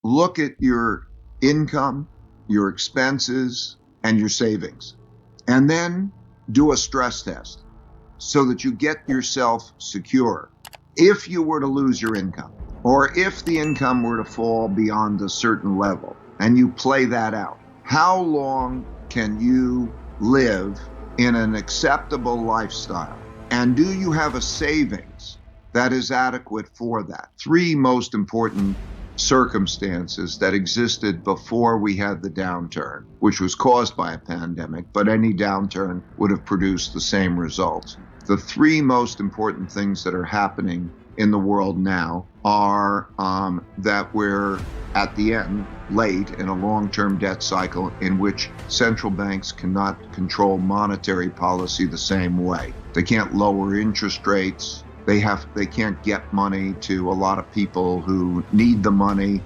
look at your income, your expenses, and your savings, and then do a stress test so that you get yourself secure. If you were to lose your income, or if the income were to fall beyond a certain level, and you play that out, how long can you live in an acceptable lifestyle? And do you have a savings that is adequate for that? Three most important circumstances that existed before we had the downturn, which was caused by a pandemic, but any downturn would have produced the same results. The three most important things that are happening in the world now are that we're at the end, late in a long-term debt cycle in which central banks cannot control monetary policy the same way. They can't lower interest rates. They can't get money to a lot of people who need the money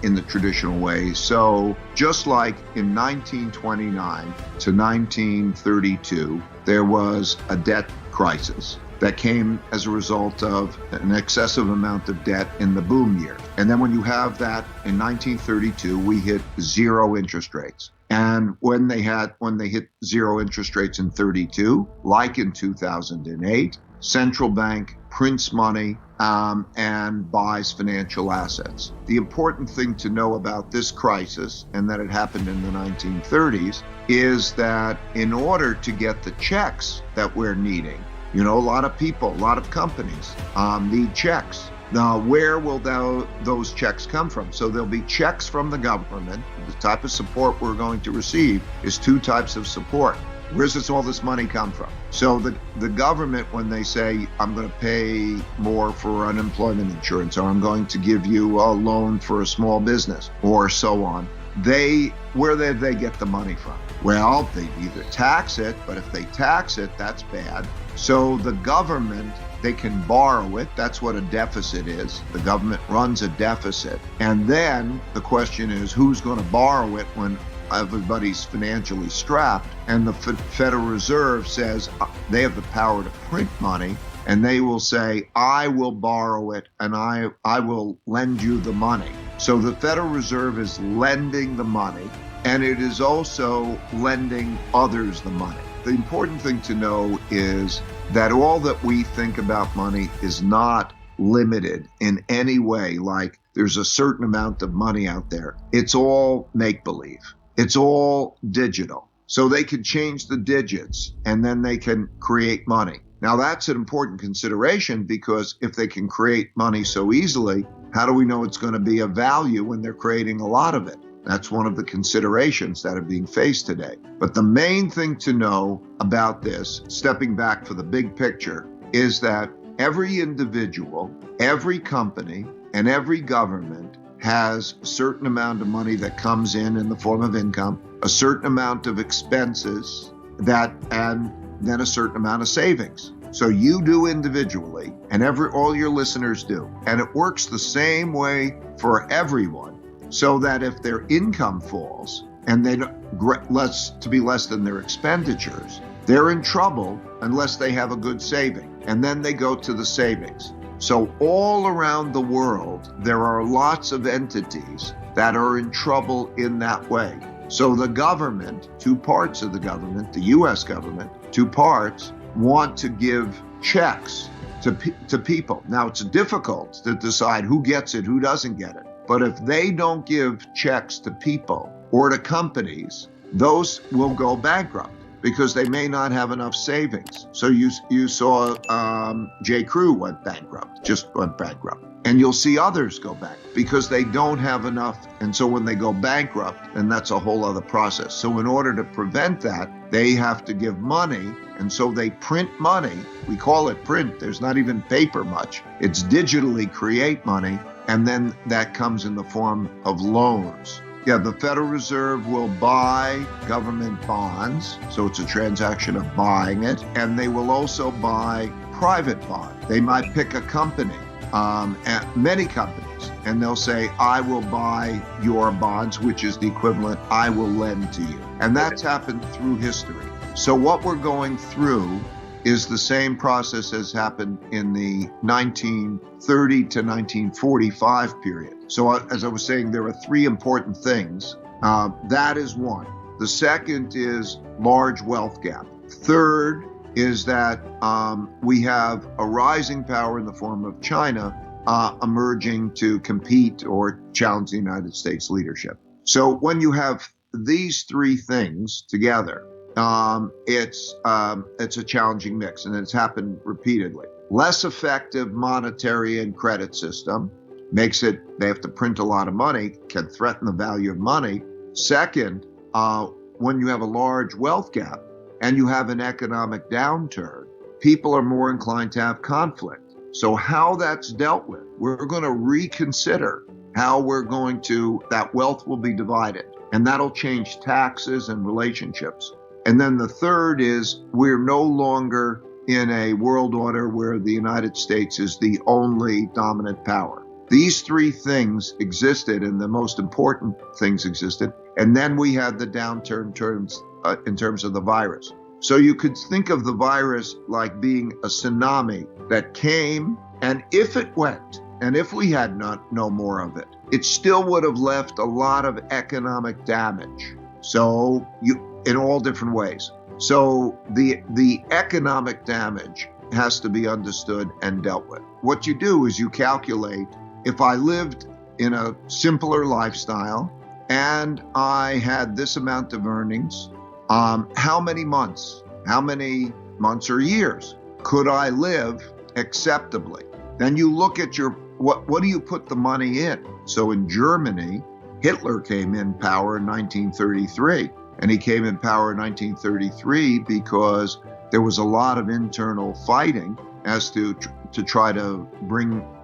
in the traditional way. So just like in 1929 to 1932, there was a debt crisis that came as a result of an excessive amount of debt in the boom year. And then when you have that in 1932, we hit zero interest rates. And when they hit zero interest rates in 32, like in 2008, central bank prints money and buys financial assets. The important thing to know about this crisis, and that it happened in the 1930s, is that in order to get the checks that we're needing, a lot of people, a lot of companies need checks. Now, where will those checks come from? So there'll be checks from the government. The type of support we're going to receive is two types of support. Where's all this money come from? So the government, when they say, I'm going to pay more for unemployment insurance, or I'm going to give you a loan for a small business, or so on, where do they get the money from? Well, they either tax it, but if they tax it, that's bad. So the government, they can borrow it. That's what a deficit is. The government runs a deficit. And then the question is, who's going to borrow it when everybody's financially strapped? And the Federal Reserve says they have the power to print money, and they will say, I will borrow it and I will lend you the money. So the Federal Reserve is lending the money, and it is also lending others the money. The important thing to know is that all that we think about money is not limited in any way, like there's a certain amount of money out there. It's all make-believe. It's all digital. So they can change the digits and then they can create money. Now that's an important consideration, because if they can create money so easily, how do we know it's going to be of value when they're creating a lot of it? That's one of the considerations that are being faced today. But the main thing to know about this, stepping back for the big picture, is that every individual, every company, and every government has a certain amount of money that comes in the form of income, a certain amount of expenses, and then a certain amount of savings. So you do individually, and all your listeners do. And it works the same way for everyone, so that if their income falls and they less than their expenditures, they're in trouble unless they have a good saving. And then they go to the savings. So all around the world, there are lots of entities that are in trouble in that way. So the government, two parts of the government, the U.S. government, two parts, want to give checks to people. Now, it's difficult to decide who gets it, who doesn't get it. But if they don't give checks to people or to companies, those will go bankrupt because they may not have enough savings. So you saw J. Crew went bankrupt. And you'll see others go back because they don't have enough. And so when they go bankrupt, then that's a whole other process. So in order to prevent that, they have to give money. And so they print money. We call it print. There's not even paper much. It's digitally create money. And then that comes in the form of loans. Yeah, the Federal Reserve will buy government bonds. So it's a transaction of buying it. And they will also buy private bonds. They might pick a company, many companies, and they'll say, I will buy your bonds, which is the equivalent, I will lend to you. And that's happened through history. So what we're going through is the same process as happened in the 1930 to 1945 period. So as I was saying, there are three important things. That is one. The second is large wealth gap. Third is that we have a rising power in the form of China emerging to compete or challenge the United States leadership. So when you have these three things together, it's a challenging mix, and it's happened repeatedly. Less effective monetary and credit system makes it, they have to print a lot of money, can threaten the value of money. Second, when you have a large wealth gap and you have an economic downturn, people are more inclined to have conflict. So how that's dealt with, we're going to reconsider how that wealth will be divided, and that'll change taxes and relationships. And then the third is we're no longer in a world order where the United States is the only dominant power. These three things existed, and the most important things existed. And then we had the downturn in terms of the virus. So you could think of the virus like being a tsunami that came, and if it went, and if we had no more of it, it still would have left a lot of economic damage. So in all different ways. So the economic damage has to be understood and dealt with. What you do is you calculate, if I lived in a simpler lifestyle and I had this amount of earnings, how many months or years could I live acceptably? Then you look at what do you put the money in? So in Germany, Hitler came in power in 1933, and he came in power in 1933 because there was a lot of internal fighting as to try to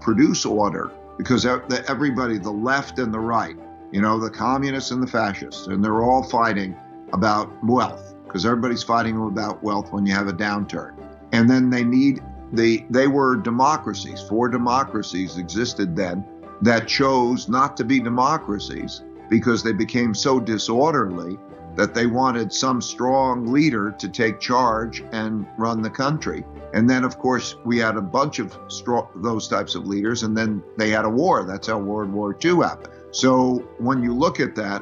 produce order, because everybody, the left and the right, the communists and the fascists, and they're all fighting about wealth, because everybody's fighting about wealth when you have a downturn. And then they were democracies. 4 democracies existed then that chose not to be democracies because they became so disorderly that they wanted some strong leader to take charge and run the country. And then, of course, we had a bunch of those types of leaders, and then they had a war. That's how World War II happened. So when you look at that,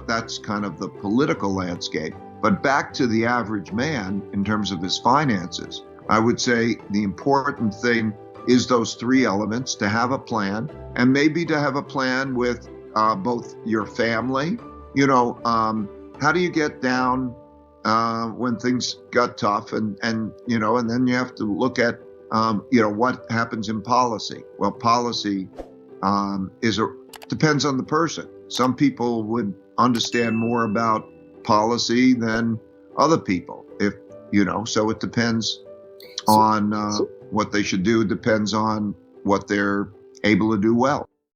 that's kind of the political landscape. But back to the average man in terms of his finances, I would say the important thing is those three elements: to have a plan, and maybe to have a plan with both your family. How do you get down when things got tough, and then you have to look at what happens in policy. Well, policy depends on the person. Some people would understand more about policy than other people, so it depends on what they should do. It depends on what they're able to do well.